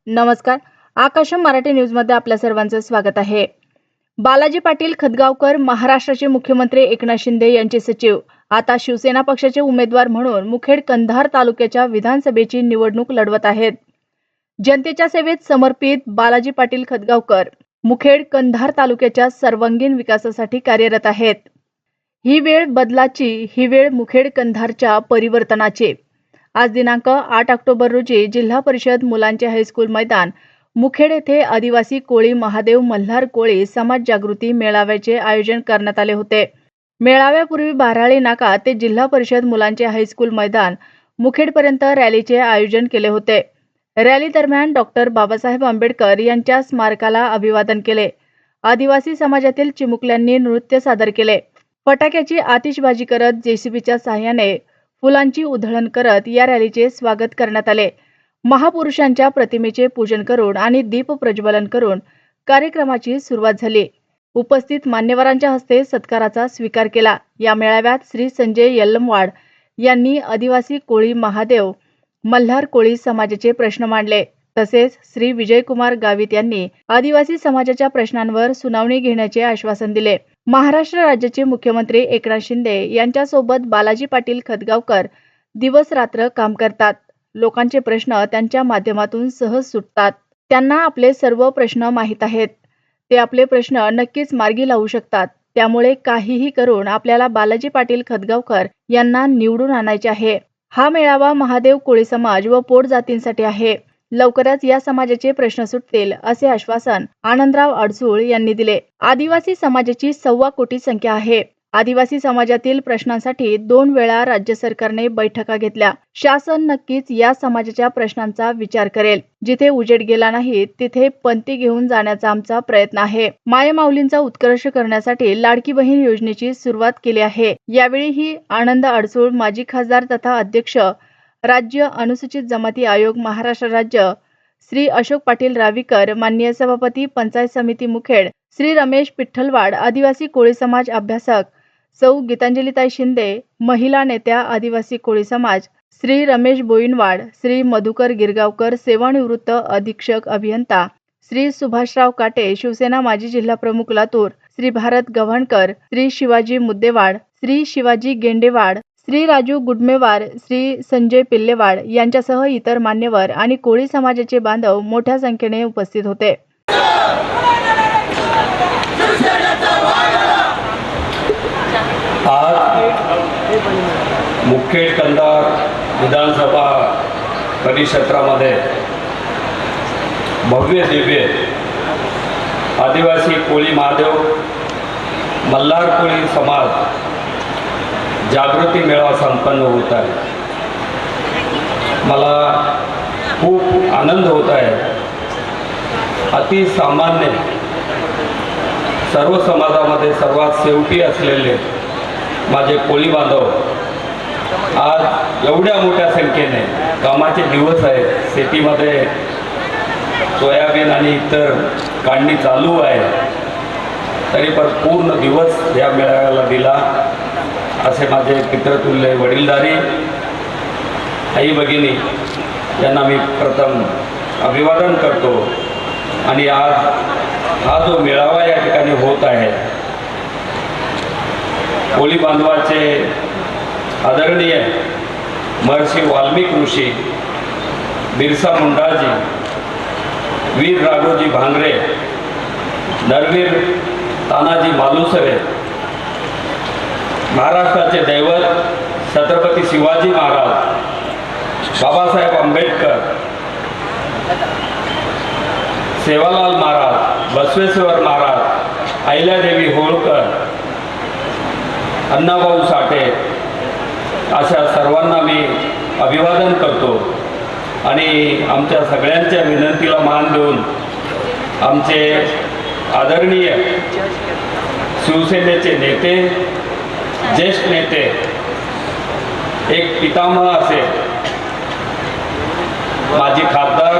नमस्कार. आकाश मराठी न्यूजमध्ये आपल्या सर्वांचं स्वागत आहे. बालाजी पाटील खदगावकर महाराष्ट्राचे मुख्यमंत्री एकनाथ शिंदे यांचे सचिव आता शिवसेना पक्षाचे उमेदवार म्हणून मुखेड कंधार तालुक्याच्या विधानसभेची निवडणूक लढवत आहेत. जनतेच्या सेवेत समर्पित बालाजी पाटील खदगावकर मुखेड कंधार तालुक्याच्या सर्वांगीण विकासासाठी कार्यरत आहेत. ही वेळ बदलाची, ही वेळ मुखेड कंधारच्या परिवर्तनाची. आज दिनांक 8 ऑक्टोबर रोजी जिल्हा परिषद मुलांचे हायस्कूल मैदान मुखेड येथे आदिवासी कोळी महादेव मल्हार कोळी समाज जागृती मेळाव्याचे आयोजन करण्यात आले होते. मेळाव्यापूर्वी बाराळी नाका ते जिल्हा परिषद मुलांचे हायस्कूल मैदान मुखेडपर्यंत रॅलीचे आयोजन केले होते. रॅली दरम्यान डॉक्टर बाबासाहेब आंबेडकर यांच्या स्मारकाला अभिवादन केले. आदिवासी समाजातील चिमुकल्यांनी नृत्य सादर केले. फटाक्याची आतिषबाजी करत जेसीबीच्या साहाय्याने फुलांची उधळण करत या रॅलीचे स्वागत करण्यात आले. महापुरुषांच्या प्रतिमेचे पूजन करून आणि दीप प्रज्वलन करून कार्यक्रमाची सुरुवात झाली. उपस्थित मान्यवरांच्या हस्ते सत्काराचा स्वीकार केला. या मेळाव्यात श्री संजय यल्लमवाड यांनी आदिवासी कोळी महादेव मल्हार कोळी समाजाचे प्रश्न मांडले. तसेच श्री विजयकुमार गावित यांनी आदिवासी समाजाच्या प्रश्नांवर सुनावणी घेण्याचे आश्वासन दिले. महाराष्ट्र राज्याचे मुख्यमंत्री एकनाथ शिंदे यांच्यासोबत बालाजी पाटील खदगावकर दिवस रात्र काम करतात. लोकांचे प्रश्न त्यांच्या माध्यमातून सहज सुटतात. त्यांना आपले सर्व प्रश्न माहीत आहेत. ते आपले प्रश्न नक्कीच मार्गी लावू शकतात. त्यामुळे काहीही करून आपल्याला बालाजी पाटील खदगावकर यांना निवडून आणायचे आहे. हा मेळावा महादेव कोळी समाज व पोट जातींसाठी आहे. लवकरच या समाजाचे प्रश्न सुटतील असे आश्वासन आनंदराव अडसूळ यांनी दिले. आदिवासी समाजाची 1.25 कोटी संख्या आहे. आदिवासी समाजातील प्रश्नांसाठी 2 वेळा राज्य सरकारने बैठका घेतल्या. शासन नक्कीच या समाजाच्या प्रश्नांचा विचार करेल. जिथे उजेड गेला नाही तिथे पंथी घेऊन जाण्याचा आमचा प्रयत्न आहे. मायमाऊलींचा उत्कर्ष करण्यासाठी लाडकी बहीण योजनेची सुरुवात केली आहे. यावेळीही आनंद अडसूळ माजी खासदार तथा अध्यक्ष राज्य अनुसूचित जमाती आयोग महाराष्ट्र राज्य श्री अशोक पाटील रावीकर, माननीय सभापती पंचायत समिती मुखेड श्री रमेश पिठ्ठलवाड, आदिवासी कोळी समाज अभ्यासक सौ गीतांजलीताई शिंदे, महिला नेत्या आदिवासी कोळी समाज श्री रमेश बोईनवाड, श्री मधुकर गिरगावकर, सेवानिवृत्त अधीक्षक अभियंता श्री सुभाषराव काटे, शिवसेना माजी जिल्हा प्रमुख लातूर श्री भारत गव्हाणकर, श्री शिवाजी मुद्देवाड, श्री शिवाजी गेंडेवाड, श्री राजू गुडमेवार, श्री संजय पिल्लेवाड यांच्यासह इतर मान्यवर आणि कोळी समाजाचे बांधव मोठ्या संख्येने उपस्थित होते. आज मुखेड कंधार विधानसभा परिक्षेत्रामध्ये भव्य दिव्य आदिवासी कोळी महादेव मल्हार कोळी समाज जागृती मेळावा संपन्न होत आहे. मला खूप आनंद होत आहे. अतिसामान्य सर्व समाजामध्ये सर्वात शेवटी असलेले माझे कोळी बांधव आज एवढ्या मोठ्या संख्येने, कामाचे दिवस आहेत, शेतीमध्ये सोयाबीन आणि इतर काढणी चालू आहे, तरी पण पूर्ण दिवस या मेळाव्याला दिला. असे माझे पितृतुल्य वडीलधारी आई भगिनी यांना मी प्रथम अभिवादन करतो. आणि आज हा जो मेळावा या ठिकाणी होत आहे, कोळी बांधवाचे आदरणीय महर्षी वाल्मिकी ऋषी, बिरसा मुंडाजी, वीर राघोजी भांगरे, नरवीर तानाजी मालुसरे, महाराष्ट्राचे दैवत छत्रपती शिवाजी महाराज, बाबासाहेब आंबेडकर, सेवालाल महाराज, बसवेश्वर महाराज, अहिल्यादेवी होळकर, अण्णाभाऊ साठे अशा सर्वांना मी अभिवादन करतो. आणि आमच्या सगळ्यांच्या विनंतीला मान देऊन आमचे आदरणीय शिवसेनेचे नेते, ज्येष्ठ नेते, एक पितामह असे माजी खासदार,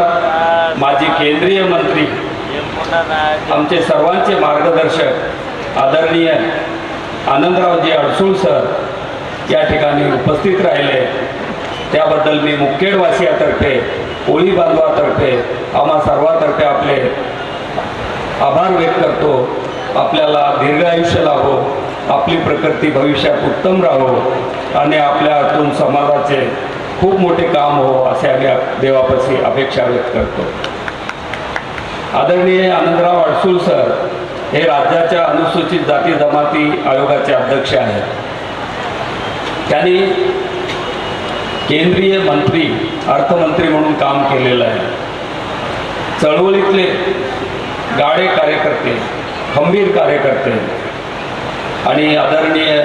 माजी केंद्रीय मंत्री, आमचे सर्वांचे मार्गदर्शक आदरणीय आनंदरावजी अडसूळ सर या ठिकाणी उपस्थित राहिले. त्याबद्दल मी मुखेडवासियातर्फे कोळी बांधवातर्फे आम्हा सर्वांतर्फे आपले आभार व्यक्त करतो। आपल्याला दीर्घ आयुष्य लाभो, आपली प्रकृती भविष्यात उत्तम राहो आणि आपल्या हातून समाजाचे खूप मोठे काम हो असे आम्ही देवापाशी अपेक्षा व्यक्त करतो। आदरणीय आनंदराव अडसूळ सर हे राज्याच्या अनुसूचित जाती जमाती आयोगाचे अध्यक्ष आहेत। त्यांनी केंद्रीय मंत्री अर्थमंत्री म्हणून काम केलेलं आहे। चळवळीतले गाढे कार्यकर्ते, खंबीर कार्यकर्ते आणि आदरणीय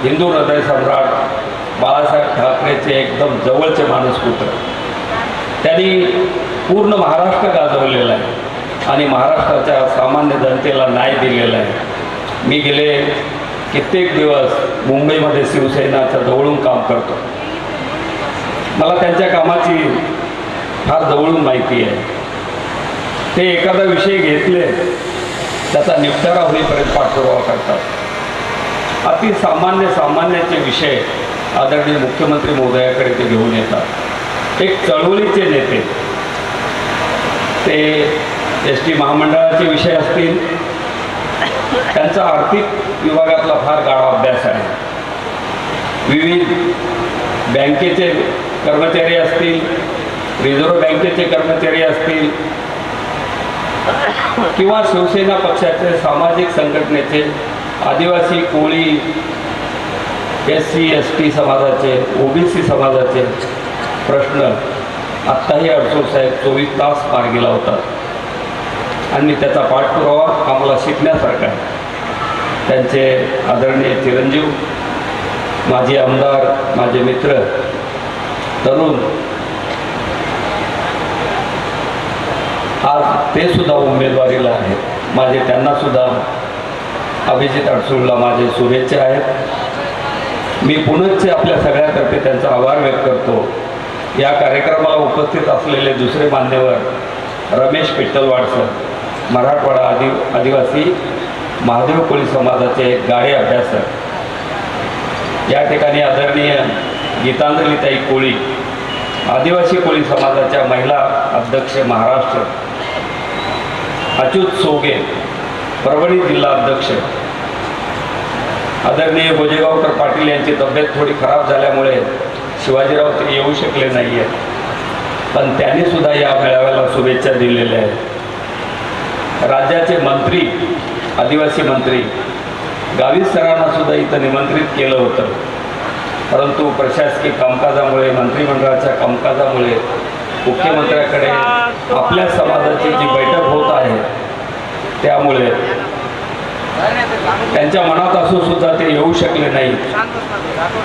हिंदू हृदय सम्राट बाळासाहेब ठाकरेचे एकदम जवळचे मानसपुत्र। त्यांनी पूर्ण महाराष्ट्र गाजवलेला आहे आणि महाराष्ट्राच्या सामान्य जनतेला न्याय दिलेला आहे। मी गेले कित्येक दिवस मुंबईमध्ये शिवसेनाच्या जवळून काम करतो। मला त्यांच्या कामाची फार जवळून माहिती आहे। ते एखादा विषय घेतले त्याचा निपटारा होईपर्यंत पाठपुरावा करतात। अति सामान्याचे विषय आदरणीय मुख्यमंत्री महोदयाकडे ते घेऊन येतात। एक चळवळीचे नेते, ते एस टी महामंडळाचे विषय असतील, त्यांचा आर्थिक विभागातला फार गाढा अभ्यास आहे। विविध बँकेचे कर्मचारी असतील, रिझर्व्ह बँकेचे कर्मचारी असतील किंवा शिवसेना पक्षाचे सामाजिक संघटनेचे आदिवासी, कोळी, SC ST समाजाचे, OBC समाजाचे प्रश्न आत्ताही अडसूळ साहेब 24 तास मार्गी लावतात आणि त्याचा पाठपुरावा आम्हाला शिकण्यासारखा आहे। त्यांचे आदरणीय चिरंजीव, माजी आमदार, माझे मित्र, तरुण, आज ते सुद्धा उमेदवारीला आहेत। माझे त्यांना सुद्धा अभिजित अडसूळला माझे शुभेच्छा आहेत। मी पुनश्च आपल्या सगळ्यातर्फे त्यांचा आभार व्यक्त करतो। या कार्यक्रमाला उपस्थित असलेले दुसरे मान्यवर रमेश पिट्टलवाड सर, मराठवाडा आदिवासी महादेव कोळी समाजाचे गाढे अभ्यासक। या ठिकाणी आदरणीय गीतांजलीताई कोळी, आदिवासी कोळी समाजाच्या महिला अध्यक्ष महाराष्ट्र, अच्युत सोगे, परभणी जिल्हा अध्यक्ष। आदरणीय गोजेगावकर पाटील यांची तब्येत थोडी खराब झाल्यामुळे शिवाजीराव ते येऊ शकले नाही आहेत, पण त्यांनी सुद्धा या मेळाव्याला शुभेच्छा दिलेल्या आहेत। राज्याचे मंत्री, आदिवासी मंत्री गावित सरांना सुद्धा इथं निमंत्रित केलं होतं, परंतु प्रशासकीय कामकाजामुळे, मंत्रिमंडळाच्या कामकाजामुळे मुख्यमंत्र्याकडे आपल्या समाजाची जी बैठक होत आहे त्यामुळे त्यांच्या मनात असून सुद्धा ते येऊ शकले नाही,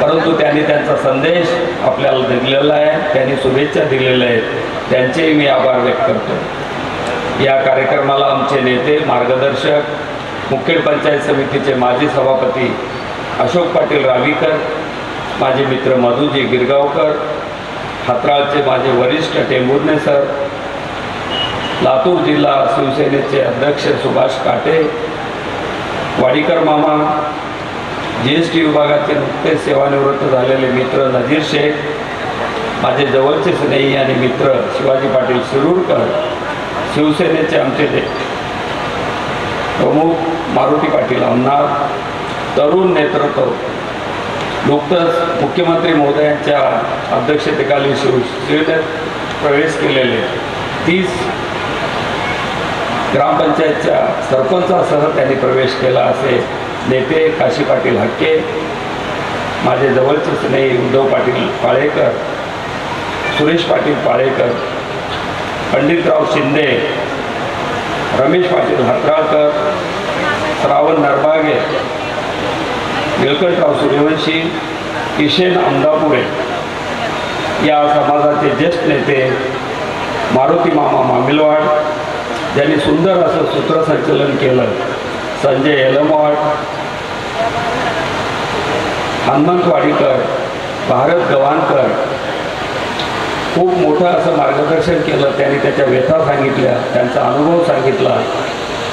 परंतु त्यांनी त्यांचा संदेश आपल्याला दिलेला आहे, त्यांनी शुभेच्छा दिलेल्या आहेत, त्यांचेही मी आभार व्यक्त करतो। या कार्यक्रमाला आमचे नेते, मार्गदर्शक, मुखेड पंचायत समितीचे माजी सभापती अशोक पाटील रावीकर, माझे मित्र मधुजी गिरगावकर, हातराळचे माझे वरिष्ठ टेंभुर्णे सर, लातूर जिल्हा शिवसेनेचे अध्यक्ष सुभाष काटे, वाडीकर मामा, GST विभागाचे नुकतेच सेवानिवृत्त झालेले मित्र नजीर शेख, माझे जवळचे स्नेही आणि मित्र शिवाजी पाटील शिरूरकर, शिवसेनेचे आमचे प्रमुख मारुती पाटील अंमनार, तरुण नेतृत्व, नुकतंच मुख्यमंत्री महोदयांच्या अध्यक्षतेखाली शिवसेनेत प्रवेश केलेले 30 ग्रामपंचायतच्या सरपंचासह त्यांनी प्रवेश केला असे नेते काशी पाटील हक्के, माझे जवळचे स्नेही उद्धव पाटील पाळेकर, सुरेश पाटील पाळेकर, पंडितराव शिंदे, रमेश पाटील हत्राळकर, श्रावण नरबागे, निळकंठराव सूर्यवंशी, किशन अंदापुरे या समाजाचे ज्येष्ठ नेते मारुती मामा मामिलवाड, ज्यांनी सुंदर असं सूत्रसंचलन केलं, संजय येलमवाड, हनुमंत वाडीकर, भारत गवाणकर, खूप मोठं असं मार्गदर्शन केलं। त्यांनी त्याच्या व्यथा सांगितल्या, त्यांचा अनुभव सांगितला,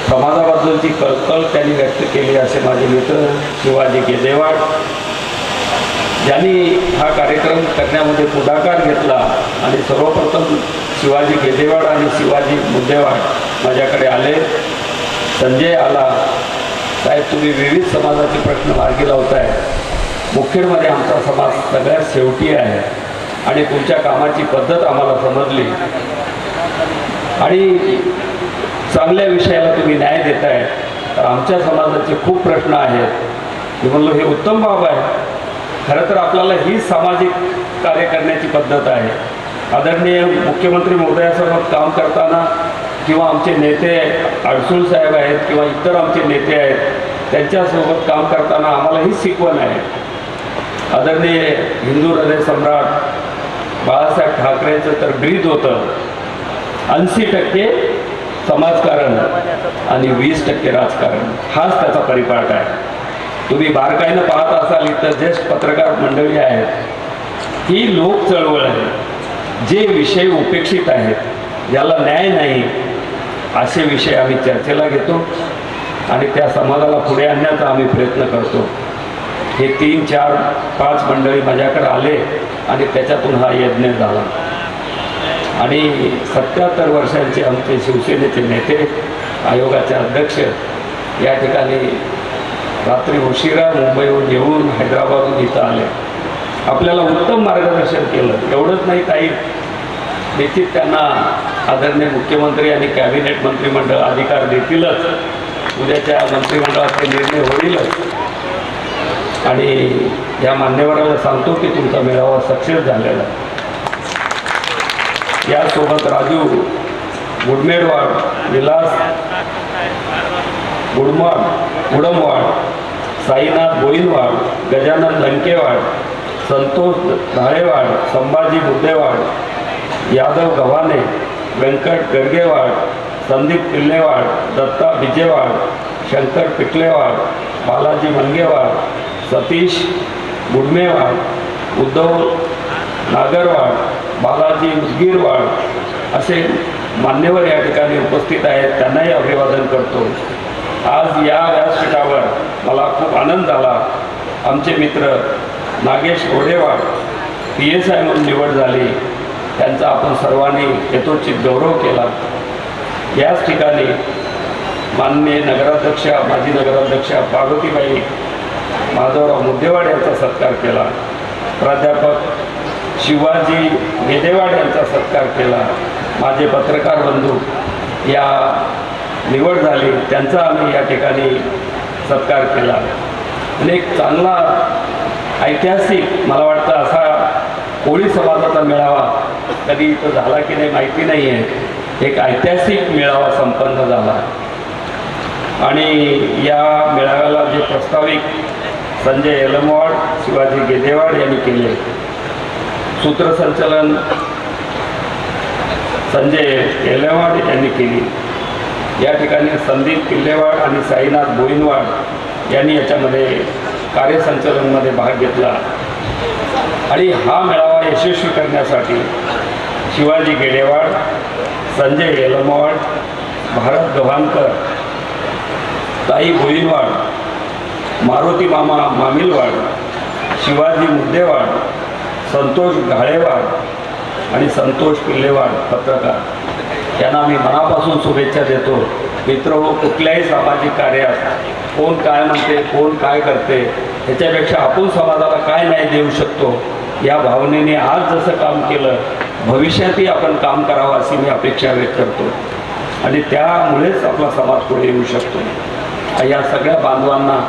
समाजाबद्दलची कळकळ त्यांनी व्यक्त केली असे माझे मित्र शिवाजी गेदेवाड, ज्यांनी हा कार्यक्रम करण्यामध्ये पुढाकार घेतला आणि सर्वप्रथम शिवाजी गेदेवाड आणि शिवाजी मुद्देवाड माझ्याकडे आले. संजय आला, साहेब तुम्ही विविध समाजाचे प्रश्न मार्गी लावताय, मुखेडमध्ये आमचा समाज सगळ्यात शेवटी आहे आणि तुमच्या कामाची पद्धत आम्हाला समजली आणि चांगल्या विषयाला तुम्ही न्याय देताय, तर आमच्या समाजाचे खूप प्रश्न आहेत. मी म्हणलो हे उत्तम बाब आहे. खरं तर आपल्याला ही सामाजिक कार्य करण्याची पद्धत आहे. आदरणीय मुख्यमंत्री महोदयासोबत काम करताना किंवा आमचे नेते अडसूळ साहेब आहेत किंवा इतर आमचे नेते आहेत, त्यांच्यासोबत काम करताना आम्हाला ही शिकवण आहे. आदरणीय हिंदू हृदय सम्राट बाळासाहेब ठाकरेंचं तर ब्रीद होतं 80% समाजकारण आणि 20% राजकारण. हाच त्याचा परिपाठ आहे. तुम्ही बारकाईनं पाहत असाल इतर ज्येष्ठ पत्रकार मंडळी आहेत, ही लोक चळवळ आहे. जे विषय उपेक्षित आहेत, ज्याला न्याय नाही, असे विषय आम्ही चर्चेला घेतो आणि त्या समाजाला पुढे आणण्याचा आम्ही प्रयत्न करतो. हे 3, 4, 5 मंडळी माझ्याकडे आले आणि त्याच्यातून हा यज्ञ झाला. आणि 77 वर्षांचे आमचे शिवसेनेचे नेते, आयोगाचे अध्यक्ष या ठिकाणी रात्री उशिरा मुंबईहून येऊन हैदराबादहून इथं आले. आपल्याला उत्तम मार्गदर्शन केलं. एवढंच नाही ताई, निश्चित त्यांना आदरणीय मुख्यमंत्री आणि कॅबिनेट मंत्रिमंडळ अधिकार देतीलच. उद्याच्या मंत्रिमंडळाचे निर्णय होईलच. आणि या मान्यवराला सांगतो की तुमचा मेळावा सक्सेस झालेला. यासोबत राजू गुडमेडवाड, विलास गुडमवाड, साईनाथ गोविंदवाड, गजानन लंकेवाड, संतोष धाळेवाड, संभाजी मुद्देवाड, यादव गव्हाणे, व्यंकट गडगेवाड, संदीप पिल्लेवाड, दत्ता बिजेवाड, शंकर पिटलेवाड, बालाजी मंगेवाड, सतीश गुडमेवाड, उद्धव नागरवाड, बालाजी उदगीरवाड असे मान्यवर या ठिकाणी उपस्थित आहेत. त्यांनाही अभिवादन करतो. आज या व्यासपीठावर मला खूप आनंद झाला. आमचे मित्र नागेश ओढेवाड PSI म्हणून निवड झाली, त्यांचा आपण सर्वांनी यथोचित गौरव केला. याच ठिकाणी माननीय नगराध्यक्षा, माजी नगराध्यक्षा पार्वतीबाई माधवराव मुद्देवाड यांचा सत्कार केला. प्राध्यापक शिवाजी गेदेवाड यांचा सत्कार केला. माझे पत्रकार बंधू या निवड झाली, त्यांचा आम्ही या ठिकाणी सत्कार केला. आणि एक चांगला ऐतिहासिक मला वाटतं असा कोळी समाजाचा मेळावा कधी इथं झाला की नाही माहिती नाही आहे. एक ऐतिहासिक मेळावा संपन्न झाला आणि या मेळाव्याला जे प्रस्ताविक संजय येलमवाड, शिवाजी गेदेवाड यांनी केले, सूत्रसंचलन संजय येलमवाड यांनी केली. या ठिकाणी संदीप पिल्लेवाड आणि साईनाथ गोविंदवाड यांनी याच्यामध्ये कार्यसंचलनमध्ये भाग घेतला. आणि हा मेळावा यशस्वी करण्यासाठी शिवाजी गेडेवाड, संजय येलमवाड, भारत गव्हाणकर, ताई गोविंदवाड, मारुती मामा मामिलवाड, शिवाजी मुद्देवाड, संतोष घाळेवाड आणि संतोष पिल्लेवाड पत्रकार यांना मी मनापासून शुभेच्छा देतो. मित्रहो, कुठल्याही सामाजिक कार्यात कोण काय म्हणते, कोण काय करते, ह्याच्यापेक्षा आपण समाजाला काय न्याय देऊ शकतो या भावनेने आज जसं काम केलं, भविष्यातही आपण काम करावं अशी मी अपेक्षा व्यक्त करतो आणि त्यामुळेच आपला समाज पुढे येऊ शकतो. या सगळ्या बांधवांना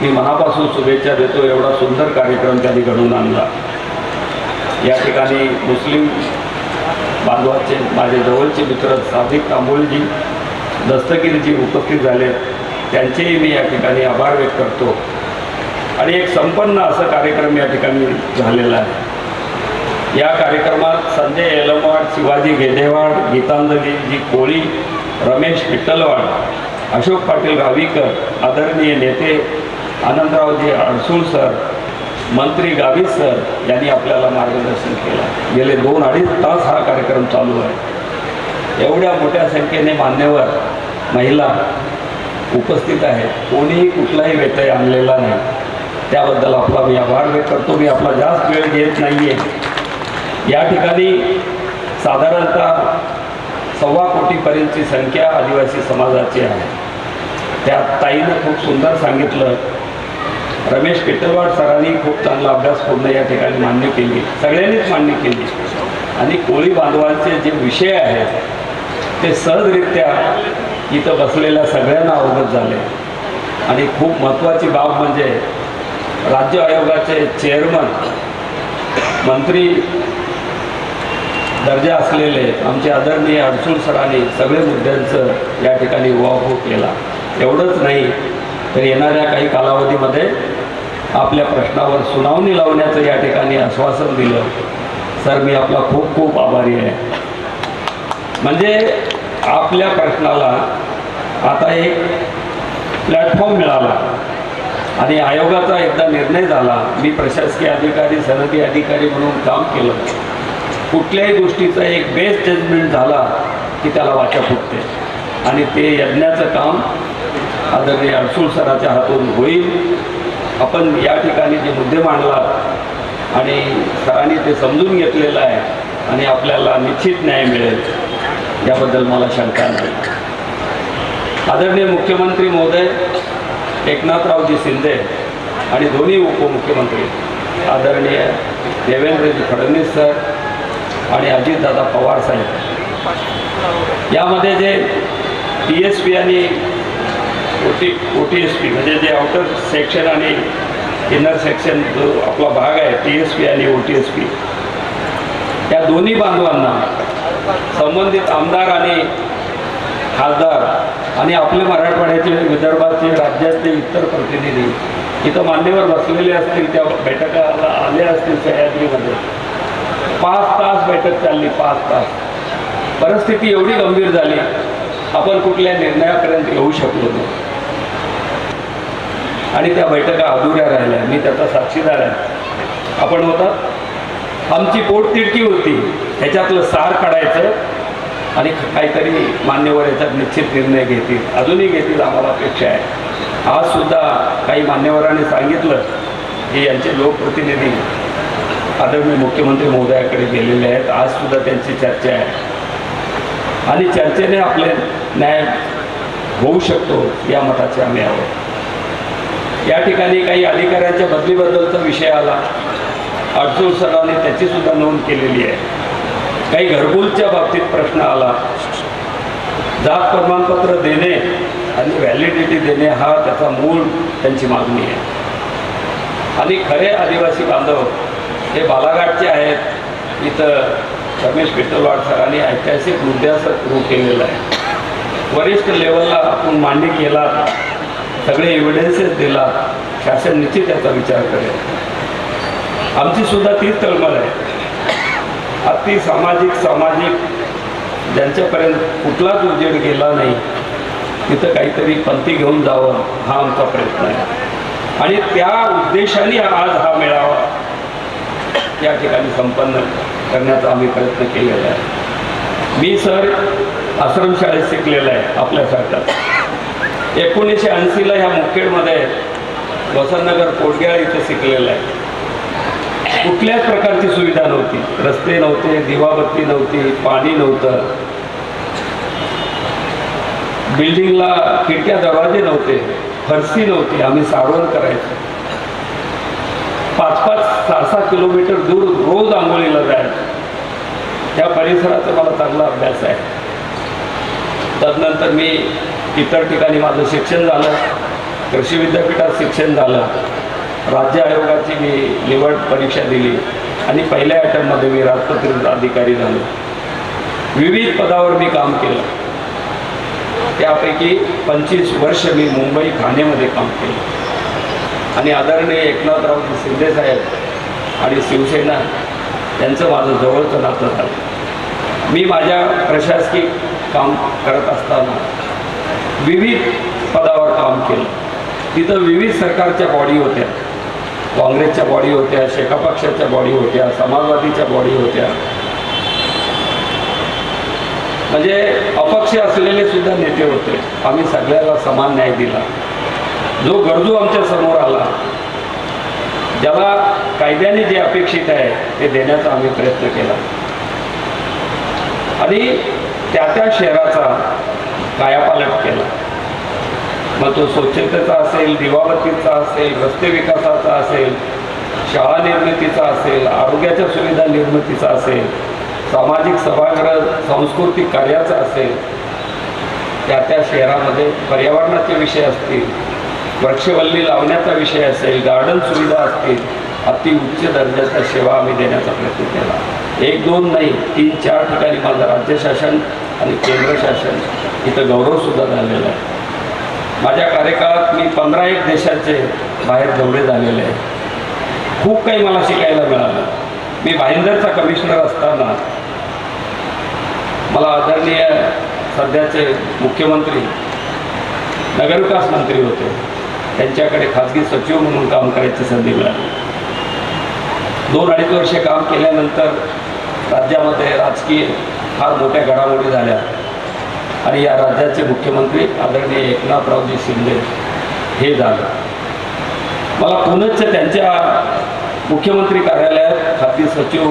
मी मनापासून शुभेच्छा देतो. एवढा सुंदर कार्यक्रम त्यांनी घडवून आणला. या ठिकाणी मुस्लिम बांधवाचे माझे जवळचे मित्र सादिक तांबोळीजी, दस्तगीरजी उपस्थित झाले, त्यांचेही मी या ठिकाणी आभार व्यक्त करतो. आणि एक संपन्न असा कार्यक्रम या ठिकाणी झालेला आहे. या कार्यक्रमात संजय येलमवाड, शिवाजी गेदेवाड, गीतांजलीजी कोळी, रमेश विठ्ठलवाड, अशोक पाटील गावीकर, आदरणीय नेते आनंदरावजी अडसूळ सर, मंत्री गावित सर यांनी आपल्याला मार्गदर्शन केलं. गेले 2-2.5 तास हा कार्यक्रम चालू आहे. एवढ्या मोठ्या संख्येने मान्यवर महिला उपस्थित आहेत. कोणीही कुठलाही व्यत्यय आणलेला नाही. त्याबद्दल आपला मी आभार व्यक्त करतो. मी आपला जास्त वेळ घेत नाही आहे. या ठिकाणी साधारणतः 1.25 कोटीपर्यंतची संख्या आदिवासी समाजाची आहे. त्यात ताईनं खूप सुंदर सांगितलं. रमेश पिटलवाड सरांनी खूप चांगला अभ्यासपूर्ण या ठिकाणी मान्य केली, सगळ्यांनीच मान्य केली. आणि कोळी बांधवांचे जे विषय आहेत ते सहजरित्या इथं बसलेल्या सगळ्यांना अवगत झाले. आणि खूप महत्त्वाची बाब म्हणजे राज्य आयोगाचे चेअरमन मंत्री दर्जा असलेले आमचे आदरणीय अडसूळ सरांनी सगळे मुद्द्यांचं या ठिकाणी उहापोह केला. एवढंच नाही तर येणाऱ्या काही कालावधीमध्ये आपल्या प्रश्नावर सुनावणी लावण्याचं या ठिकाणी आश्वासन दिलं. सर, मी आपला खूप खूप आभारी आहे. म्हणजे आपल्या प्रश्नाला आता एक प्लॅटफॉर्म मिळाला आणि आयोगाचा एकदा निर्णय झाला. मी प्रशासकीय अधिकारी, सनदी अधिकारी म्हणून काम केलं. कुठल्याही गोष्टीचा एक बेस जजमेंट झाला की त्याला वाचा फुटते आणि ते यज्ञाचं काम आदरणीय अडसूळ सराच्या हातून होईल. आपण या ठिकाणी जे मुद्दे मांडलात आणि सरांनी ते समजून घेतलेलं आहे आणि आपल्याला निश्चित न्याय मिळेल याबद्दल मला शंका नाही. आदरणीय मुख्यमंत्री महोदय एकनाथरावजी शिंदे आणि दोन्ही उपमुख्यमंत्री आदरणीय देवेंद्रजी फडणवीस सर आणि अजितदादा पवार साहेब, यामध्ये जे TSP आणि OTSP म्हणजे जे आउटर सेक्शन आणि इनर सेक्शन जो आपला भाग आहे TSP आणि OTSP, या दोन्ही बांधवांना संबंधित आमदार आणि खासदार आणि आपले मराठवाड्याचे, विदर्भाचे, राज्याचे इतर प्रतिनिधी इथं मान्यवर बसलेले असतील, त्या बैठकाला आले असतील. सह्याद्रीमध्ये 5 तास बैठक चालली. 5 तास. परिस्थिती एवढी गंभीर झाली, आपण कुठल्या निर्णयापर्यंत येऊ शकलो नाही आणि त्या बैठका अधुऱ्या राहिल्या. मी त्याचा साक्षीदार आहे. आपण होतात. आमची पोटतिडकी होती, ह्याच्यातलं सार काढायचं आणि काहीतरी मान्यवर याच्यात निश्चित निर्णय घेतील, अजूनही घेतील, आम्हाला अपेक्षा आहे. आज सुद्धा काही मान्यवरांनी सांगितलं की यांचे लोकप्रतिनिधी आदरणीय मुख्यमंत्री महोदयाकडे गेलेले आहेत. आज सुद्धा त्यांची चर्चा आहे आणि चर्चेने आपले न्याय होऊ शकतो या मताचे आम्ही आहोत. या ठिकाणी काही अधिकाऱ्यांच्या बदलीबद्दलचा विषय आला. अडसूळ सरांनी त्याची सुद्धा नोंद केलेली आहे. काही घरकुलच्या बाबतीत प्रश्न आला. जात प्रमाणपत्र देणे आणि व्हॅलिडिटी देणे हा त्याचा मूळ त्यांची मागणी आहे. आणि खरे आदिवासी बांधव हे बालाघाटचे आहेत. इथं रमेश पिटलवाड सरांनी ऐतिहासिक मुद्द्याचं सुरू केलेलं आहे. वरिष्ठ लेवलला आपण मांडणी केला, सगळे एव्हिडन्सेस दिला, शासन निश्चित त्याचा विचार करेल. आमची सुद्धा तीच तळमळ आहे. अति सामाजिक ज्यांच्यापर्यंत कुठलाच उजेड गेला नाही तिथं काहीतरी पंथी घेऊन जावं हा आमचा प्रयत्न आहे आणि त्या उद्देशाने आज हा मेळावा या ठिकाणी संपन्न करण्याचा आम्ही प्रयत्न केलेला आहे. मी सर आश्रमशाळेत शिकलेला आहे आपल्यासारखाच. 1980ला ह्या मुखेडमध्ये वसंतनगर पोटग्याळ इथे शिकलेला आहे. कुठल्याच प्रकारची सुविधा नव्हती. रस्ते नव्हते, दिवाबत्ती नव्हती, पाणी नव्हतं, बिल्डिंगला खिडक्या दरवाजे नव्हते, फरशी नव्हती. आम्ही सारवण करायचो. 5-5, 6-6 किलोमीटर दूर रोज आंघोळीला जायचो. त्या परिसराचा मला चांगला अभ्यास आहे. तदनंतर मी इतर ठिकाणी माझं शिक्षण झालं. कृषी विद्यापीठात शिक्षण झालं. राज्य आयोगाची मी निवड परीक्षा दिली आणि पहिल्या अटेम्प्टमध्ये मी राजपत्रित अधिकारी झालो. विविध पदावर मी काम केलं. त्यापैकी 25 वर्ष मी मुंबई ठाण्यामध्ये काम केलं आणि आदरणीय एकनाथरावजी शिंदे साहेब आणि शिवसेना यांचं माझं जवळचं नातं झालं. मी माझ्या प्रशासकीय काम करत असताना विविध पदावर काम केलं. तिथं विविध सरकारच्या बॉडी होत्या. काँग्रेसच्या बॉडी होत्या, शेका पक्षाच्या बॉडी होत्या, समाजवादीच्या बॉडी होत्या. म्हणजे अपक्ष असलेले सुद्धा नेते होते. आम्ही सगळ्याला समान न्याय दिला. जो गरजू आमच्या समोर आला, ज्याला कायद्याने जे अपेक्षित आहे ते देण्याचा आम्ही प्रयत्न केला आणि त्या शहराचा कायापालट केला. मग तो स्वच्छतेचा असेल, दिवाबत्तीचा असेल, रस्ते विकासाचा असेल, शाळा निर्मितीचा असेल, आरोग्याच्या सुविधा निर्मितीचा असेल, सामाजिक सभागृह सांस्कृतिक कार्याचा असेल, त्या शहरामध्ये पर्यावरणाचे विषय असतील, वृक्षवल्ली लावण्याचा विषय असेल, गार्डन सुविधा असतील, अति उच्च दर्जाच्या सेवा आम्ही देण्याचा प्रयत्न केला. 1, 2 नाही, 3, 4 ठिकाणी माझं राज्य शासन आणि केंद्र शासन इथं गौरवसुद्धा झालेला आहे. माझ्या कार्यकाळात मी 15 देशाचे बाहेर दौरे झालेले आहे. खूप काही मला शिकायला मिळालं. मी भाईंदरचा कमिशनर असताना मला आदरणीय सध्याचे मुख्यमंत्री नगरविकास मंत्री होते, त्यांच्याकडे खाजगी सचिव म्हणून काम करायची संधी मिळाली. 2-2.5 वर्षे काम केल्यानंतर राज्यामध्ये राजकीय फार मोठ्या घडामोडी झाल्या आणि या राज्याचे मुख्यमंत्री आदरणीय एकनाथरावजी शिंदे हे झालं. मला पुण्याच्या त्यांच्या मुख्यमंत्री कार्यालयात खाजगी सचिव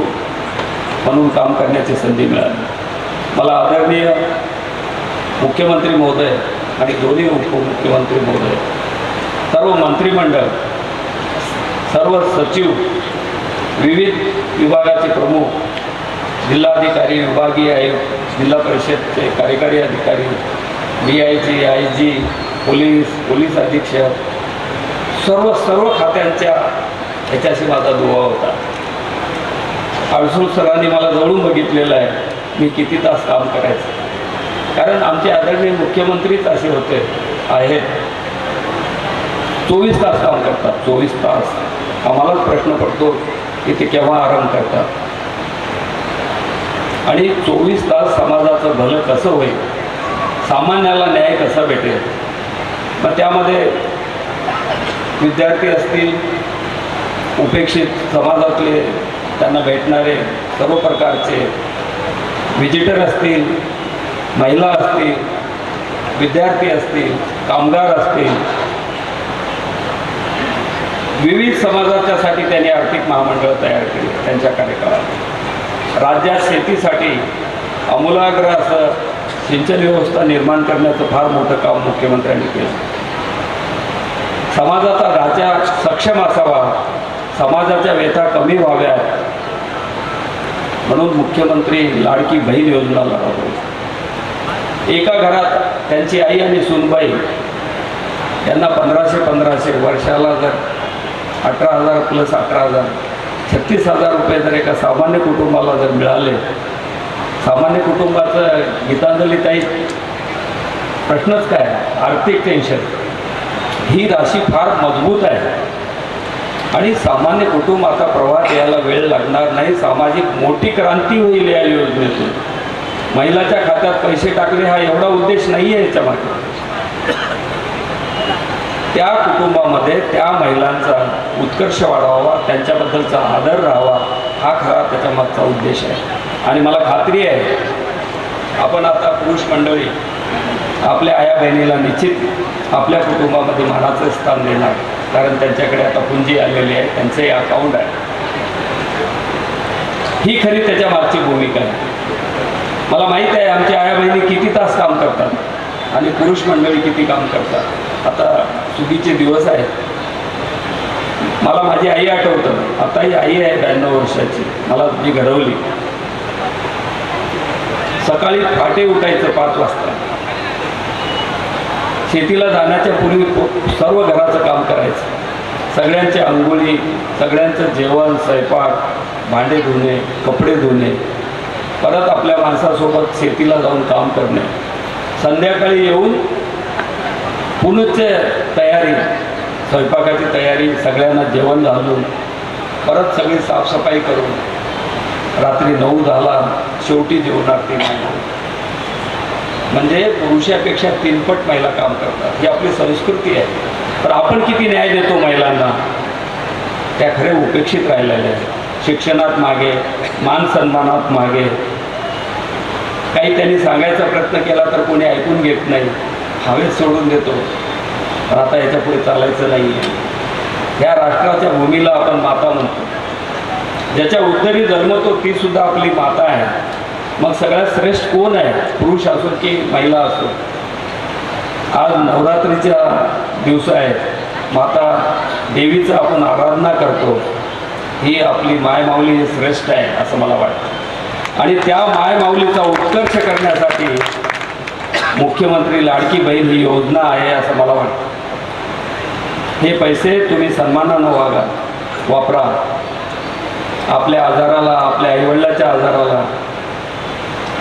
म्हणून काम करण्याची संधी मिळाली. मला आदरणीय मुख्यमंत्री महोदय आणि दोन्ही उपमुख्यमंत्री महोदय, सर्व मंत्रिमंडळ, सर्व सचिव, विविध विभागाचे प्रमुख, जिल्हाधिकारी, विभागीय आयुक्त, जिल्हा परिषदचे कार्यकारी अधिकारी, DIG, IG, पोलीस अधीक्षक, सर्व खात्यांच्या ह्याच्याशी माझा दुवा होता. अडसूळ सरांनी मला जवळून बघितलेलं आहे मी किती तास काम करायचं, कारण आमचे आदरणीय मुख्यमंत्रीच असे होते आहेत, 24 तास काम करतात. 24 तास आम्हालाच प्रश्न पडतो की ते केव्हा आराम करतात. आणि 24 तास समाजाचं भलं कसं होईल, सामान्याला न्याय कसा भेटेल. मग त्यामध्ये विद्यार्थी असतील, उपेक्षित समाजातले त्यांना भेटणारे सर्व प्रकारचे व्हिजिटर असतील, महिला असतील, विद्यार्थी असतील, कामगार असतील, विविध समाजाच्यासाठी त्यांनी आर्थिक महामंडळ तयार केली. त्यांच्या कार्यकाळात राज्यात शेतीसाठी आमूलाग्र असं सिंचन व्यवस्था निर्माण करण्याचं फार मोठं काम मुख्यमंत्र्यांनी केलं. समाजाचा ढाचा सक्षम असावा, समाजाच्या व्यथा कमी व्हाव्यात म्हणून मुख्यमंत्री लाडकी बहीण योजना राबवली. एका घरात त्यांची आई आणि सूनबाई यांना 1500 वर्षाला जर 18,000 प्लस 18,000 36,000 रुपये जर एका सामान्य कुटुंबाला जर मिळाले, सामान्य कुटुंबाचं गीतांजली ताई प्रश्नच काय, आर्थिक टेन्शन, ही राशी फार मजबूत आहे आणि सामान्य कुटुंब आता प्रवाहात यायला वेळ लागणार नाही. सामाजिक मोठी क्रांती होईल या योजनेतून. महिलाच्या खात्यात पैसे टाकले हा एवढा उद्देश नाही आहे याच्या मागे. त्या कुटुंबामध्ये त्या महिलांचा उत्कर्ष वाढवावा, त्यांच्याबद्दलचा आदर राहावा, हा खरा त्याच्या मागचा उद्देश आहे. आणि मला खात्री आहे आपण आता पुरुष मंडळी आपल्या आया बहिणीला निश्चित आपल्या कुटुंबामध्ये मानाचं स्थान देणार, कारण त्यांच्याकडे आता पुंजी आलेली आहे, त्यांचंही अकाउंट आहे. ही खरी त्याच्या मागची भूमिका आहे. मला माहीत आहे आमच्या आया बहिणी किती तास काम करतात आणि पुरुष मंडळी किती काम करतात. आता सुगीचे दिवस आहेत. मला माझी आई आठवतं, आता ही आई आहे 92 वर्षाची, मला जी घडवली. सकाळी पहाटे उठायचं 5 वाजता, शेतीला जाण्याच्या पूर्वी सर्व घराचं काम करायचं, सगळ्यांचे अंघोळी, सगळ्यांचं जेवण, स्वयंपाक, भांडे धुणे, कपडे धुणे, परत आपल्या माणसासोबत शेतीला जाऊन काम करणे, संध्याकाळी येऊन पुनश्च तयारी, स्वयंपाकाची तयारी, सगळ्यांना जेवण घालून परत सगळी साफसफाई करून रात्री 9 झाला शेवटी जेवणार ती महिला. म्हणजे पुरुषापेक्षा 3 पट महिला काम करतात. ही आपली संस्कृती आहे. तर आपण किती न्याय देतो महिलांना, त्या खरे उपेक्षित राहिलेल्या आहेत. शिक्षणात मागे, मान सन्मानात मागे. काही त्यांनी सांगायचा प्रयत्न केला तर कोणी ऐकून घेत नाही, हवेत सोडून देतो. पण आता याच्या पुढे चालायचं नाही आहे. ह्या राष्ट्राच्या भूमीला आपण माता म्हणतो. ज्याच्या उत्तरी जन्मतो ती सुद्धा आपली माता आहे. मग सगळ्यात श्रेष्ठ कोण आहे, पुरुष असो की महिला असो. आज नवरात्रीच्या दिवस आहेत, माता देवीचं आपण आराधना करतो. ही आपली मायमाऊली ही श्रेष्ठ आहे असं मला वाटतं. आणि त्या मायमाऊलीचा उत्कर्ष करण्यासाठी मुख्यमंत्री लाडकी बहीण ही योजना आहे असं मला वाटतं. हे पैसे तुम्ही सन्मानानं वापरा. आपल्या आजाराला, आपल्या आईवडिलाच्या आजाराला,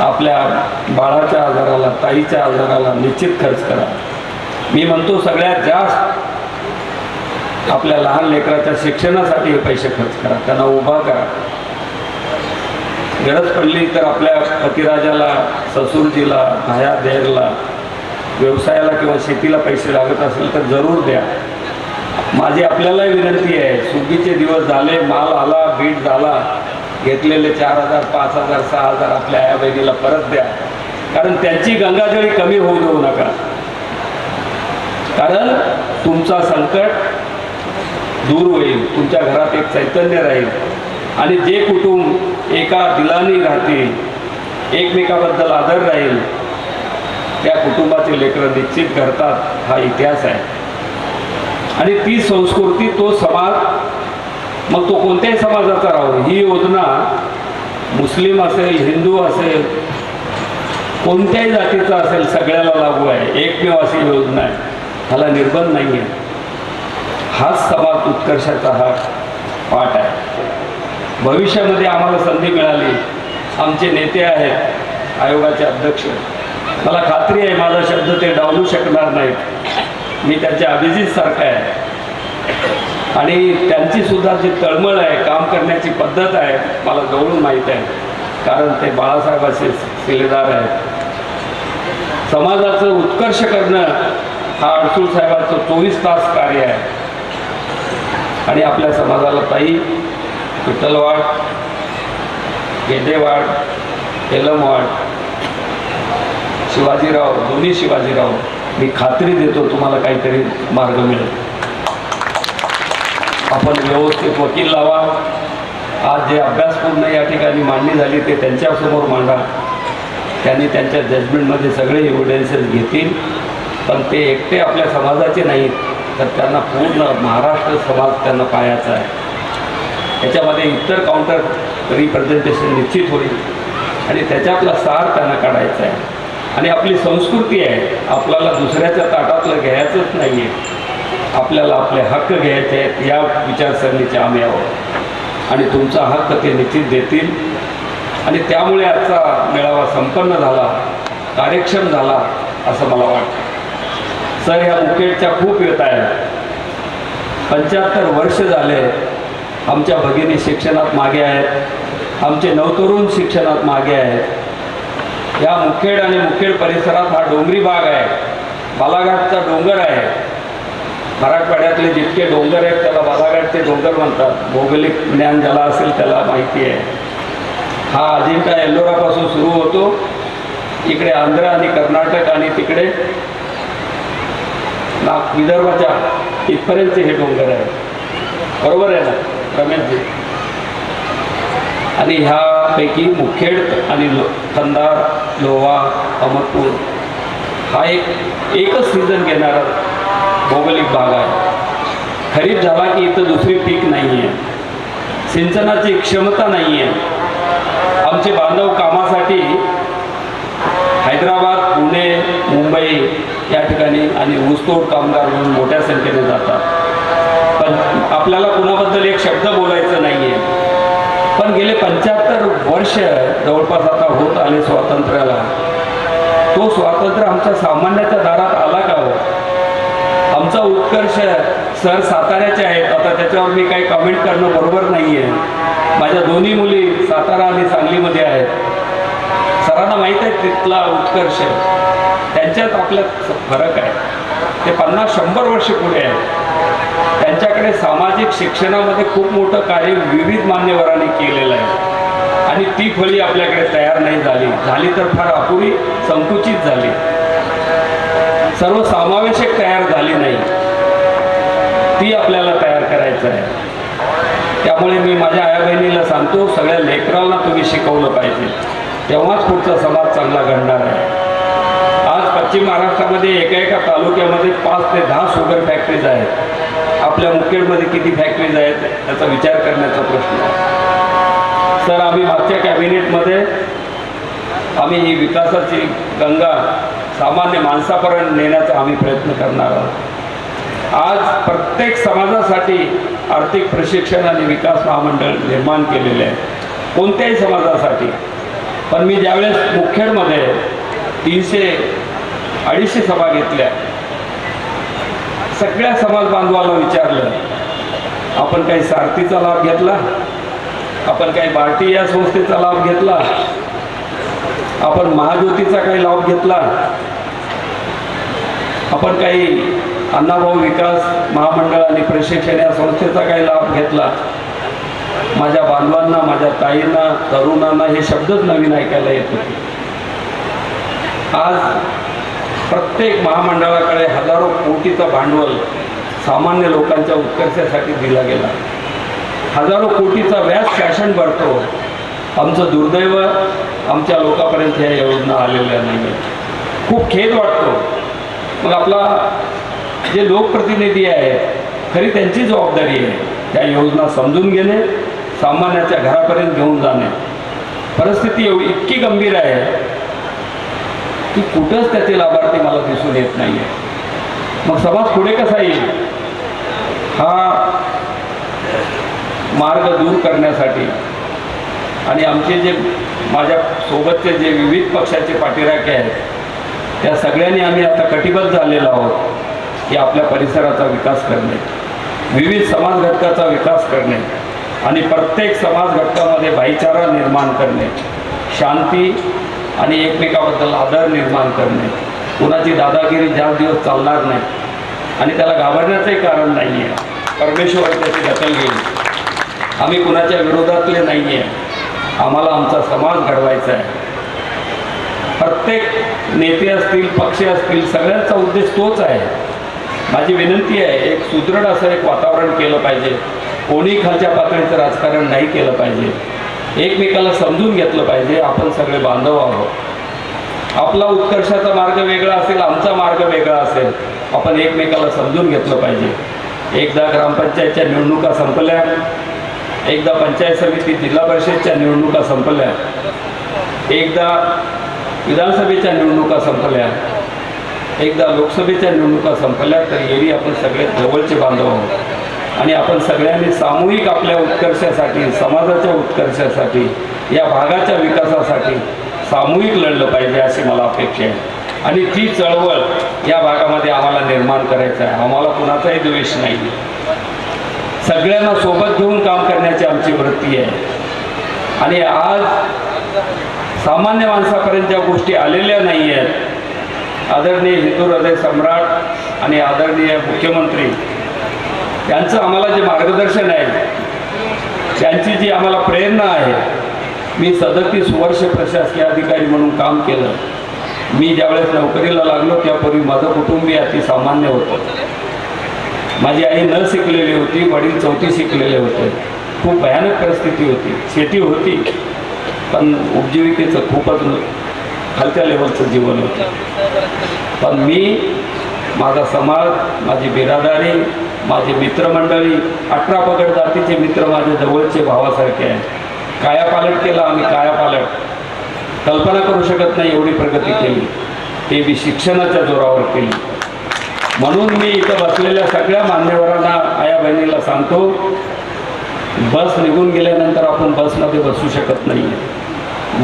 आपल्या बाळाच्या आजाराला, ताईच्या आजाराला निश्चित खर्च करा. मी म्हणतो सगळ्यात जास्त आपल्या लहान लेकराच्या शिक्षणासाठी हे पैसे खर्च करा, त्यांना उभा करा. गरज पडली तर आपल्या पतिराजाला, ससुरजीला, भाया देरला, व्यवसायाला किंवा शेतीला पैसे लागत असेल तर जरूर द्या. माझी आपल्यालाही विनंती आहे, सुगीचे दिवस झाले, माल आला, बीट झाला, घेतलेले 4,000, 5,000, 6,000 आपल्या आया बहिणीला परत द्या. कारण त्यांची गंगाजळी कमी होऊ देऊ नका. कारण तुमचा संकट दूर होईल, तुमच्या घरात एक चैतन्य राहील. आणि जे कुटुंब एका दिलानी राहतील, एकमेकाबद्दल आदर राहील, त्या कुटुंबाचे लेकरं निश्चित करतात. हा इतिहास आहे. आणि ती संस्कृती, तो समाज, मग तो कोणत्याही समाजाचा राहो, ही योजना मुस्लिम असेल, हिंदू असेल, कोणत्याही जातीचा असेल, सगळ्याला लागू आहे. एकमेव अशी योजना आहे, ह्याला निर्बंध नाही आहे. हाच समाज उत्कर्षाचा हा पाठ आहे. भविष्यामध्ये आम्हाला संधी मिळाली, आमचे नेते आहेत, आयोगाचे अध्यक्ष, मला खात्री आहे माझा शब्द ते डावलू शकणार नाहीत. मी त्यांच्या अभिजितसारखा आहे. आणि त्यांची सुद्धा जी तळमळ आहे, काम करण्याची पद्धत आहे, मला जवळून माहीत आहे. कारण ते बाळासाहेब असे शिलेदार आहेत. समाजाचं उत्कर्ष करणं हा अडसूळ साहेबांचं 24 तास कार्य आहे. आणि आपल्या समाजाला ताई, विठ्ठलवाड, गेदेवाड, तेलमवाड, शिवाजीराव, दोन्ही शिवाजीराव, मी खात्री देतो तुम्हाला काहीतरी मार्ग मिळेल. आपण व्यवस्थित वकील लावा. आज जे अभ्यासपूर्ण या ठिकाणी मांडणी झाली ते त्यांच्यासमोर मांडा. त्यांनी त्यांच्या जजमेंटमध्ये सगळे एव्हिडन्सेस घेतील. पण ते एकटे आपल्या समाजाचे नाहीत, तर त्यांना पूर्ण महाराष्ट्र समाज त्यांना पाहायचा आहे. याच्यामध्ये इतर काउंटर रिप्रेझेंटेशन निश्चित होईल आणि त्याच्यातला सार त्यांना काढायचा आहे. आणि आपली संस्कृती आहे, आपल्याला दुसऱ्याच्या ताटातलं घ्यायचंच नाही आहे, आपल्याला आपले हक्क घ्यायचे आहेत. या विचारसरणीचे आम्ही आहोत आणि तुमचा हक्क ते निश्चित देतील. आणि त्यामुळे आजचा मेळावा संपन्न झाला, कार्यक्षम झाला असं मला वाटतं. सर, ह्या मुखेडच्या खूप येत आहेत. 75 वर्ष झाले आमच्या भगिनी शिक्षणात मागे आहेत, आमचे नवतरुण शिक्षणात मागे आहेत. या मुखेड आणि मुखेड परिसरात हा डोंगरी भाग आहे, बालाघाटचा डोंगर आहे. मराठवाड्यातले जितके डोंगर आहेत त्याला बालाघाटचे डोंगर म्हणतात. भौगोलिक ज्ञान ज्याला असेल त्याला माहिती आहे. हा अजिंठा एल्लोरापासून सुरू होतो, इकडे आंध्र आणि कर्नाटक आणि तिकडे विदर्भाच्या इथपर्यंत हे डोंगर आहे. बरोबर आहे ना रमेशजी? आणि ह्यापैकी मुखेड आणि कंधार, लोहा, अहमदपूर हा एकच सीझन घेणारा भौगोलिक भाग आहे. खरीप झाला की इथं दुसरी पीक नाही आहे, सिंचनाची क्षमता नाही आहे. आमचे बांधव कामासाठी हैदराबाद, पुणे, मुंबई या ठिकाणी आणि ऊसतोड कामगार म्हणून मोठ्या संख्येने जातात. पण आपल्याला कुणाबद्दल एक शब्द बोलायचं नाही आहे. पण गेले 75 वर्ष जवळपास आता होत आले स्वातंत्र्याला. तो स्वातंत्र्य आमच्या सामान्याच्या दारात आला का हो? आमचा उत्कर्ष सर साताऱ्याचे आहेत. आता त्याच्यावर मी काही कमेंट करणं बरोबर नाही आहे. माझ्या दोन्ही मुली सातारा आणि सांगलीमध्ये आहेत. सरांना माहीत आहे तिथला उत्कर्ष, त्यांच्यात आपल्यात फरक आहे. ते 50-100 वर्ष पुढे आहे. त्यांच्याकडे सामाजिक शिक्षणामध्ये खूप मोठं कार्य विविध मान्यवरांनी केलेलं आहे. आणि ती फळी आपल्याकडे तयार नाही झाली तर फार अपुरी, संकुचित झाली, सर्वसमावेशक तयार झाली नाही. ती आपल्याला तयार करायचं आहे. त्यामुळे मी माझ्या आया बहिणीला सांगतो, सगळ्या लेकरांना तुम्ही शिकवलं पाहिजे. तेव्हाच पुढचा समाज चांगला घडणार आहे. आज पश्चिम महाराष्ट्रामध्ये एका तालुक्यामध्ये 5 ते 10 शुगर फॅक्टरीज आहेत. आपल्या मुखेडमध्ये किती फॅक्टरीज आहेत याचा विचार करण्याचा प्रश्न आहे. सर, आम्ही मागच्या कॅबिनेटमध्ये आम्ही ही विकासाची गंगा सामान्य माणसापर्यंत नेण्याचा आम्ही प्रयत्न करणार आहोत. आज प्रत्येक समाजासाठी आर्थिक प्रशिक्षण आणि विकास महामंडळ निर्माण केलेले आहे, कोणत्याही समाजासाठी. पण मी ज्यावेळेस मुखेडमध्ये 300-250 सभा घेतल्या, सगळ्या समाज बांधवाला विचारलं, आपण काही सारथीचा लाभ घेतला, आपण काही बार्टी या संस्थेचा लाभ घेतला, आपण महाज्योतीचा काही लाभ घेतला, आपण काही अण्णाभाऊ विकास महामंडळ आणि प्रशिक्षण या संस्थेचा काही लाभ घेतला. माझ्या बांधवांना, माझ्या ताईंना, तरुणांना हे शब्दच नवीन ऐकायला येत होते. आज प्रत्येक महामंडळाकडे हजारो कोटीचं भांडवल सामान्य लोकांच्या उत्कर्षासाठी दिला गेला. हजारो कोटीचा व्याज शासन भरतो. आमचं दुर्दैव, आमच्या लोकांपर्यंत ह्या योजना आलेल्या नाही आहेत. खूप खेद वाटतो. मग आपला जे लोकप्रतिनिधी आहेत, खरी त्यांची जबाबदारी आहे त्या योजना समजून घेणे, सामान्याच्या घरापर्यंत घेऊन जाणे. परिस्थिती इतकी गंभीर आहे की कुठंच त्याचे लाभार्थी मला दिसून येत नाही आहे. मग समाज पुढे कसा येईल? हा मार्ग दूर करण्यासाठी आणि आमचे जे माझ्या सोबतचे जे विविध पक्षाचे पाठीराखे आहेत, त्या सगळ्यांनी आम्ही आता कटिबद्ध झालेलो आहोत की आपल्या परिसराचा विकास करणे, विविध समाज घटकाचा विकास करणे आणि प्रत्येक समाज घटकामध्ये भाईचारा निर्माण करणे, शांती आणि एकमेकाबद्दल आदर निर्माण करणे. कुणाची दादागिरी जास्त दिवस चालणार नाही आणि त्याला घाबरण्याचंही कारण नाही आहे. परमेश्वर त्याची दखल घेईल. आम्ही कुणाच्या विरोधातले नाही आहे. आम्हाला आमचा समाज घडवायचा आहे. प्रत्येक नेते असतील, पक्ष असतील, सगळ्यांचा उद्देश तोच आहे. माझी विनंती आहे, एक सुदृढ असं एक वातावरण केलं पाहिजे. कोणी खालच्या पातळीचं राजकारण नाही केलं पाहिजे. एकमेकाला समजून घेतलं पाहिजे. आपण सगळे बांधव आहोत. आपला उत्कर्षाचा मार्ग वेगळा असेल, आमचा मार्ग वेगळा असेल. आपण एकमेकाला समजून घेतलं पाहिजे. एकदा ग्रामपंचायतच्या निवडणुका संपल्या, एकदा पंचायत समिती, जिल्हा परिषदच्या निवडणुका संपल्या, एकदा विधानसभेच्या निवडणुका संपल्या, एकदा लोकसभेच्या निवडणुका संपल्या, तर एरवी आपण सगळे जवळचे बांधव आहोत आणि आपण सगळ्यांनी सामूहिक आपल्या उत्कर्षासाठी, समाजाच्या उत्कर्षासाठी, या भागाच्या विकासासाठी सामूहिक लढलं पाहिजे अशी मला अपेक्षा आहे. आणि ती चळवळ या भागामध्ये आम्हाला निर्माण करायचं आहे. आम्हाला कुणाचाही द्वेष नाही. सगळ्यांना सोबत घेऊन काम करण्याची आमची वृत्ती आहे. आणि आज सामान्य माणसापर्यंत ज्या गोष्टी आलेल्या नाही आहेत, आदरणीय हिंदू हृदय सम्राट आणि आदरणीय मुख्यमंत्री यांचं आम्हाला जे मार्गदर्शन आहे, त्यांची जी आम्हाला प्रेरणा आहे. मी 37 वर्ष प्रशासकीय अधिकारी म्हणून काम केलं. मी ज्यावेळेस नोकरीला लागलो त्यापूर्वी माझं कुटुंबीय अति सामान्य होतं. माझी आई न शिकलेली होती, वडील 4थी शिकलेले होते. खूप भयानक परिस्थिती होती. शेती होती पण उपजीविकेचं खूपच खालच्या लेवलचं जीवन होतं. पण मी, माझा समाज, माझी बिरादारी, माझे मित्रमंडळी, 18 पगड जातीचे मित्र माझे जवळचे भावासारखे आहेत. कायापालट केला आम्ही, कायापालट. कल्पना करू शकत नाही एवढी प्रगती केली. ते मी शिक्षणाच्या जोरावर केली. म्हणून मी इथं बसलेल्या सगळ्या मान्यवरांना, आया बहिणीला सांगतो, बस निघून गेल्यानंतर आपण बसमध्ये बसू शकत नाही आहे.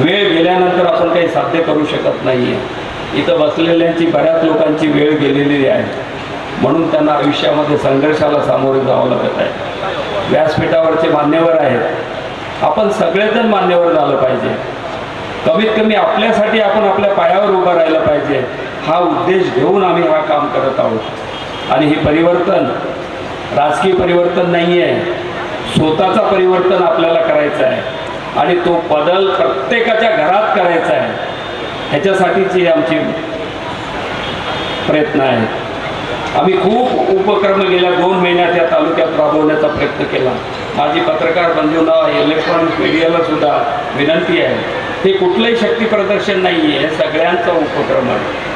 वेळ गेल्यानंतर आपण काही साध्य करू शकत नाही आहे. इथं बसलेल्यांची बऱ्याच लोकांची वेळ गेलेली आहे. म्हणून त्यांना आयुष्यामध्ये संघर्षाला सामोरे जावं लागत आहे. व्यासपीठावरचे मान्यवर आहेत. आपण सगळेजण मान्यवर झालं पाहिजे. कमीत कमी आपल्यासाठी आपण आपल्या पायावर उभं राहिलं पाहिजे. हा उद्देश घेऊन आम्ही हा काम करत आहोत. आणि हे परिवर्तन राजकीय परिवर्तन नाही आहे, स्वतःचा परिवर्तन आपल्याला करायचं आहे. आणि तो बदल प्रत्येकाच्या घरात करायचा आहे. ह्याच्यासाठीची आमची प्रयत्न आहे. आम्ही खूप उपक्रम गेल्या 2 महिन्यात या तालुक्यात राबवण्याचा प्रयत्न केला. माझी पत्रकार बंधूंना, इलेक्ट्रॉनिक मीडियाला सुद्धा विनंती आहे हे कुठलंही शक्ती प्रदर्शन नाही आहे, सगळ्यांचा उपक्रम आहे.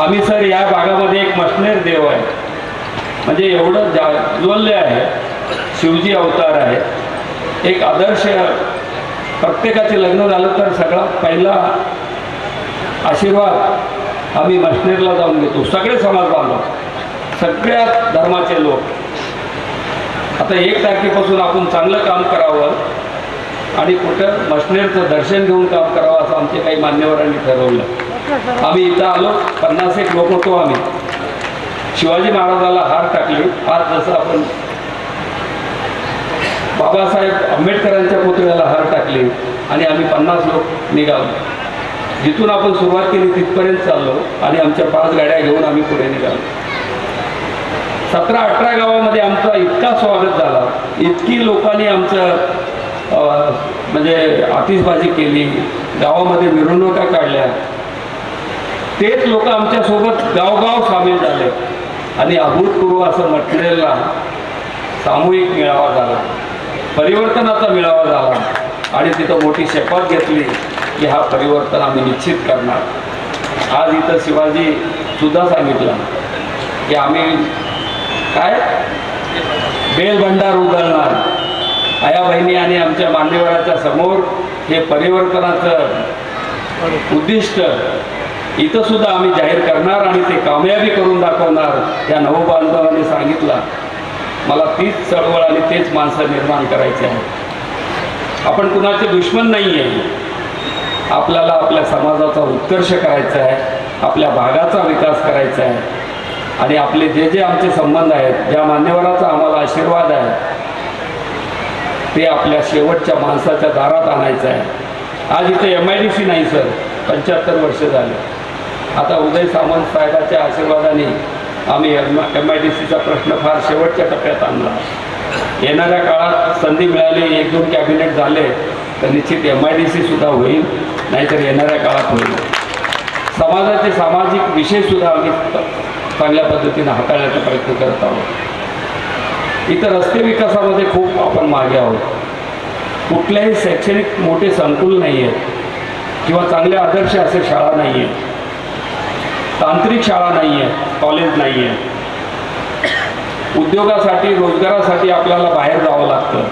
आम्ही सर या भागामध्ये एक मशनेर देव आहे, म्हणजे एवढं जाज्वल्य आहे, शिवजी अवतार आहे. एक आदर्श, प्रत्येकाचे लग्न झालं तर सगळ्यात पहिला आशीर्वाद आम्ही मशनेरला जाऊन घेतो. सगळे समाज बांधव, सगळ्या धर्माचे लोक. आता 1 तारखेपासून आपण चांगलं काम करावं आणि कुठं मशनेरचं दर्शन घेऊन काम करावं असं आमचे काही मान्यवरांनी ठरवलं. आम्ही इथं आलो, 50 लोक होतो. आम्ही शिवाजी महाराजाला हार टाकले. आज जसं आपण बाबासाहेब आंबेडकरांच्या पुतळ्याला हार टाकले आणि आम्ही 50 लोक निघालो. जिथून आपण सुरुवात केली तिथपर्यंत चाललो आणि आमच्या 5 गाड्या घेऊन आम्ही पुढे निघालो. 17-18 गावामध्ये आमचा इतका स्वागत झाला, इतकी लोकांनी आमचं म्हणजे आतिषबाजी केली, गावामध्ये मिरवणुका काढल्या. तेच लोक आमच्यासोबत गावगाव सामील झाले आणि अभूतपूर्व असं मटेरियलला सामूहिक मेळावा झाला, परिवर्तनाचा मेळावा झाला आणि तिथं मोठी शपथ घेतली की हा परिवर्तन आम्ही निश्चित करणार. आज इथं शिवाजी सुद्धा सांगितलं की आम्ही काय बेलभंडार उधळणार. आया बहिणी आणि आमच्या मान्यवराच्या समोर हे परिवर्तनाचं उद्दिष्ट इथं सुद्धा आम्ही जाहीर करणार आणि ते कामयाबी करून दाखवणार. या नवबांधवांनी सांगितलं. मला तीच चळवळ आणि तेच माणसं निर्माण करायचे आहे. आपण कुणाचे दुश्मन नाही आहे. आपल्याला आपल्या समाजाचा उत्कर्ष करायचा आहे, आपल्या भागाचा विकास करायचा आहे आणि आपले जे जे आमचे संबंध आहेत, ज्या मान्यवराचा आम्हाला आशीर्वाद आहे ते आपल्या शेवटच्या माणसाच्या दारात आणायचं आहे. आज इथे MIDC नाही सर, 75 वर्ष झाले. आता उदय सामंत साहेबांच्या आशीर्वादाने आम्ही MIDCचा प्रश्न फार शेवटच्या टप्प्यात आणला. येणाऱ्या काळात संधी मिळाली, 1-2 कॅबिनेट झाले तर निश्चित MIDC सुद्धा होईल, नाहीतर येणाऱ्या काळात होईल. समाजाचे सामाजिक विषयसुद्धा आम्ही चांगल्या पद्धतीने हाताळण्याचा प्रयत्न करत आहोत. इतर रस्ते विकासामध्ये खूप आपण मागे आहोत. कुठल्याही शैक्षणिक मोठे संकुल नाही आहेत किंवा चांगले आदर्श असे शाळा नाही आहेत, तांत्रिक शाळा नाही आहे, कॉलेज नाही आहे. उद्योगासाठी, रोजगारासाठी आपल्याला बाहेर जावं लागतं.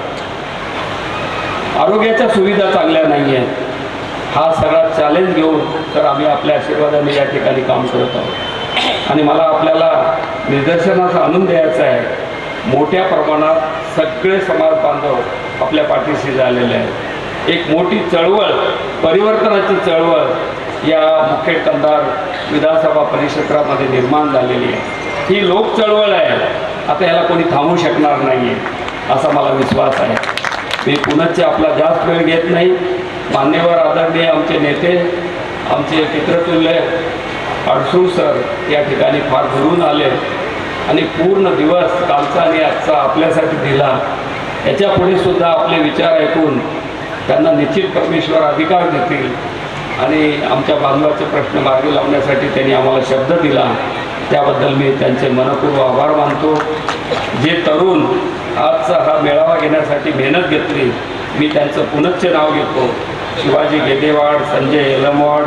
आरोग्याच्या सुविधा चांगल्या नाही आहेत. हा सगळा चॅलेंज घेऊन तर आम्ही आपल्या आशीर्वादाने या ठिकाणी काम करत आहोत आणि मला आपल्याला निदर्शनास आणून द्यायचं आहे, मोठ्या प्रमाणात सगळे समाज बांधव आपल्या पाठीशी झालेले आहेत. एक मोठी चळवळ, परिवर्तनाची चळवळ या मुखेड कंधार विधानसभा परिक्षेत्रामध्ये निर्माण झालेली आहे. ही लोक चळवळ आहे. आता याला कोणी थांबवू शकणार नाही आहे असा मला विश्वास आहे. मी पुनश्च आपला जास्त वेळ घेत नाही. मान्यवर आदरणीय आमचे नेते, आमचे पितृतुल्य अडसूळ सर या ठिकाणी फार घरून आले आणि पूर्ण दिवस कालचा आणि आजचा आपल्यासाठी दिला. याच्या पुढे सुद्धा आपले विचार ऐकून त्यांना निश्चित परमेश्वर अधिकार देतील आणि आमच्या बांधवाचे प्रश्न मार्गी लावण्यासाठी त्यांनी आम्हाला शब्द दिला. त्याबद्दल मी त्यांचे मनपूर्वक आभार मानतो. जे तरुण आजचा हा मेळावा घेण्यासाठी मेहनत घेतली, मी त्यांचं पुनश्च नाव घेतो. शिवाजी गेदेवाड, संजय येलमवाड,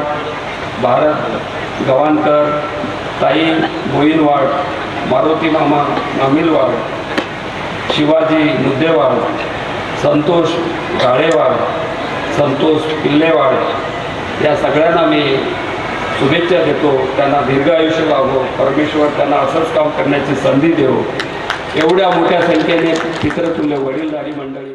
भारत गवाणकर, ताई मोईनवाड, मारुती मामा नामिलवाड, शिवाजी मुद्देवाड, संतोष गाळेवाड, संतोष पिल्लेवाड या सगळ्यांना मी शुभेच्छा देतो. त्यांना दीर्घ आयुष्य लाभो, परमेश्वर त्यांना असंच काम करण्याची संधी देवो. एवढ्या मोठ्या संख्येने पितृतुल्य वडीलधारी मंडळी